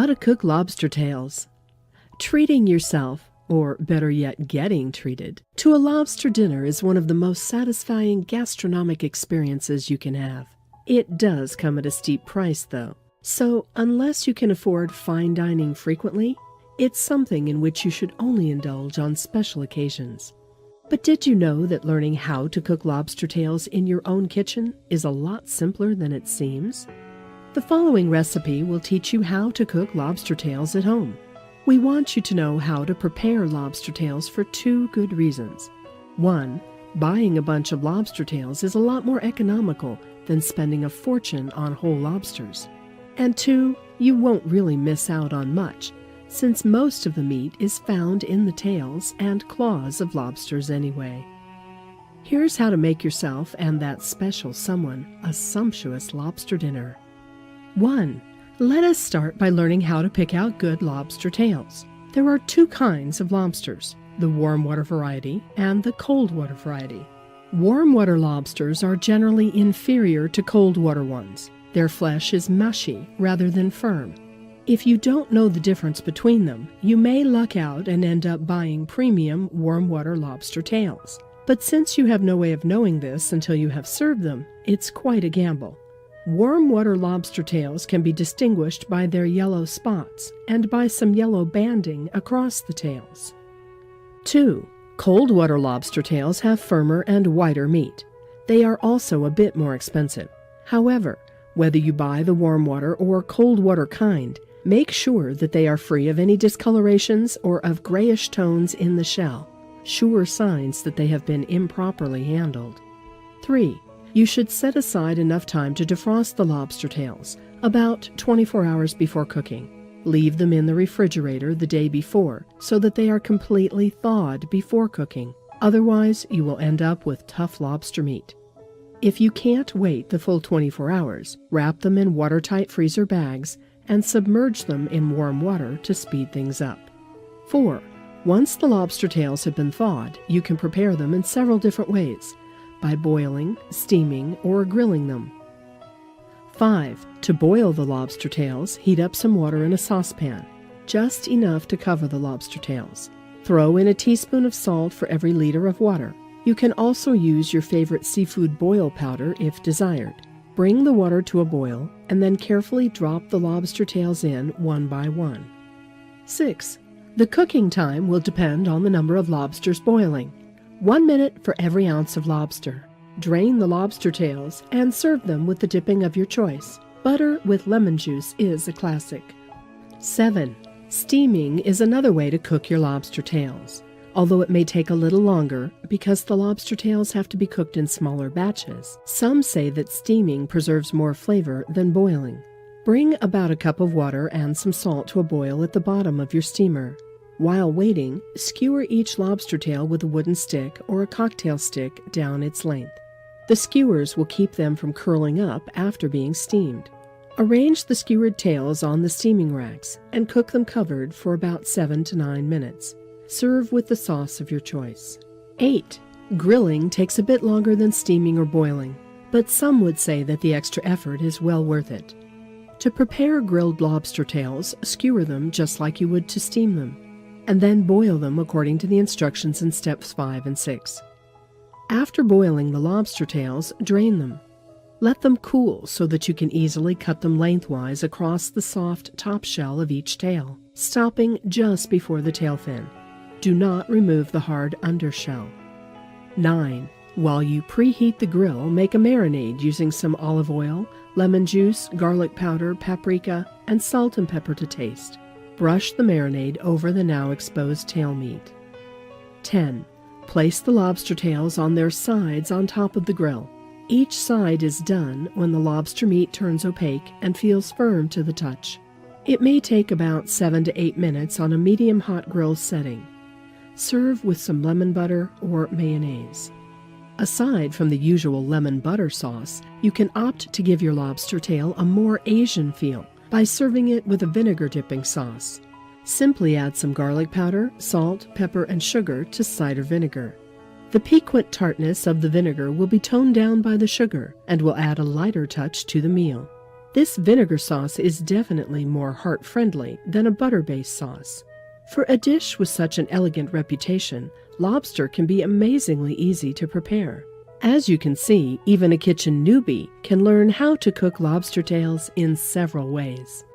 to cook lobster tails. Treating yourself, or better yet getting treated, to a lobster dinner is one of the most satisfying gastronomic experiences you can have. It does come at a steep price, though. So, unless you can afford fine dining frequently, it's something in which you should only indulge on special occasions. But did you know that learning how to cook lobster tails in your own kitchen is a lot simpler than it seems? The following recipe will teach you how to cook lobster tails at home. We want you to know how to prepare lobster tails for two good reasons. 1. Buying a bunch of lobster tails is a lot more economical than spending a fortune on whole lobsters. And 2, you won't really miss out on much, since most of the meat is found in the tails and claws of lobsters anyway. Here's how to make yourself and that special someone a sumptuous lobster dinner. 1. Let us start by learning how to pick out good lobster tails. There are two kinds of lobsters, the warm water variety and the cold water variety. Warm water lobsters are generally inferior to cold water ones. Their flesh is mushy rather than firm. If you don't know the difference between them, you may luck out and end up buying premium warm water lobster tails. But since you have no way of knowing this until you have served them, it's quite a gamble. Warm water lobster tails can be distinguished by their yellow spots and by some yellow banding across the tails. 2. Cold water lobster tails have firmer and whiter meat. They are also a bit more expensive. However, whether you buy the warm water or cold water kind, make sure that they are free of any discolorations or of grayish tones in the shell, sure signs that they have been improperly handled. 3. You should set aside enough time to defrost the lobster tails, about 24 hours before cooking. Leave them in the refrigerator the day before so that they are completely thawed before cooking. Otherwise, you will end up with tough lobster meat. If you can't wait the full 24 hours, wrap them in watertight freezer bags and submerge them in warm water to speed things up. 4. Once the lobster tails have been thawed, you can prepare them in several different ways, by boiling, steaming, or grilling them. 5. To boil the lobster tails, heat up some water in a saucepan, just enough to cover the lobster tails. Throw in a teaspoon of salt for every liter of water. You can also use your favorite seafood boil powder if desired. Bring the water to a boil and then carefully drop the lobster tails in one by one. 6. The cooking time will depend on the number of lobsters boiling. 1 minute for every ounce of lobster. Drain the lobster tails and serve them with the dipping of your choice. Butter with lemon juice is a classic. 7. Steaming is another way to cook your lobster tails, although it may take a little longer because the lobster tails have to be cooked in smaller batches. Some say that steaming preserves more flavor than boiling. Bring about a cup of water and some salt to a boil at the bottom of your steamer. While waiting, skewer each lobster tail with a wooden stick or a cocktail stick down its length. The skewers will keep them from curling up after being steamed. Arrange the skewered tails on the steaming racks and cook them covered for about 7 to 9 minutes. Serve with the sauce of your choice. 8. Grilling takes a bit longer than steaming or boiling, but some would say that the extra effort is well worth it. To prepare grilled lobster tails, skewer them just like you would to steam them, and then boil them according to the instructions in steps 5 and 6. After boiling the lobster tails, drain them. Let them cool so that you can easily cut them lengthwise across the soft top shell of each tail, stopping just before the tail fin. Do not remove the hard undershell. 9. While you preheat the grill, make a marinade using some olive oil, lemon juice, garlic powder, paprika, and salt and pepper to taste. Brush the marinade over the now exposed tail meat. 10. Place the lobster tails on their sides on top of the grill. Each side is done when the lobster meat turns opaque and feels firm to the touch. It may take about 7 to 8 minutes on a medium-hot grill setting. Serve with some lemon butter or mayonnaise. Aside from the usual lemon butter sauce, you can opt to give your lobster tail a more Asian feel by serving it with a vinegar dipping sauce. Simply add some garlic powder, salt, pepper, and sugar to cider vinegar. The piquant tartness of the vinegar will be toned down by the sugar and will add a lighter touch to the meal. This vinegar sauce is definitely more heart-friendly than a butter-based sauce. For a dish with such an elegant reputation, lobster can be amazingly easy to prepare. As you can see, even a kitchen newbie can learn how to cook lobster tails in several ways.